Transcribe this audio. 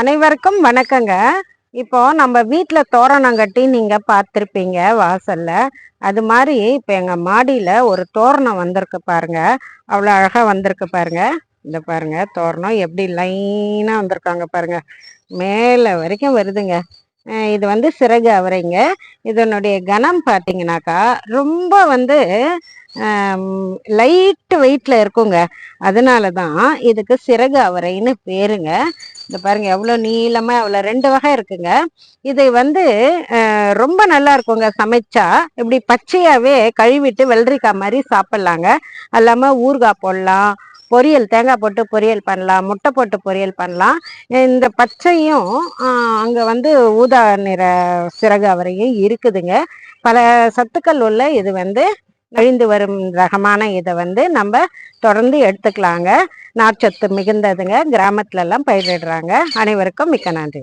அனைவருக்கும் வணக்கங்க. இப்போ நம்ம வீட்டில் தோரணம் கட்டி நீங்கள் பார்த்துருப்பீங்க வாசல்ல. அது மாதிரி இப்போ எங்கள் மாடியில் ஒரு தோரணம் வந்திருக்கு பாருங்க. அவ்வளோ அழகாக வந்திருக்கு பாருங்க. இந்த பாருங்க தோரணம் எப்படி லைனாக வந்திருக்காங்க பாருங்க. மேலே வரைக்கும் வருதுங்க. இது வந்து சிறகு அவரைங்க. இதனுடைய கனம் பார்த்தீங்கன்னாக்கா ரொம்ப வந்து லைட்டு வெயிட்டில் இருக்குங்க. அதனால தான் இதுக்கு சிறகு அவரைன்னு பேருங்க. இந்த பாருங்க எவ்வளோ நீளமாக எவ்வளோ ரெண்டு வகை இருக்குங்க. இது வந்து ரொம்ப நல்லா இருக்குங்க. சமைச்சா இப்படி பச்சையாகவே கழுவிட்டு வெள்ளரிக்காய் மாதிரி சாப்பிட்லாங்க. அல்லாமல் ஊறுகாய் போடலாம், பொரியல் தேங்காய் போட்டு பொரியல் பண்ணலாம், முட்டை போட்டு பொரியல் பண்ணலாம். இந்த பச்சையும் அங்கே வந்து ஊதா நிற சிறகு அவரையும் இருக்குதுங்க. பல சத்துக்கள் உள்ள இது வந்து அழிந்து வரும் ரகமான இதை வந்து நம்ம தொடர்ந்து எடுத்துக்கலாங்க. நார்ச்சத்து மிகுந்ததுங்க. கிராமத்துல எல்லாம் பயிரிடுறாங்க. அனைவருக்கும் மிக்க நன்றி.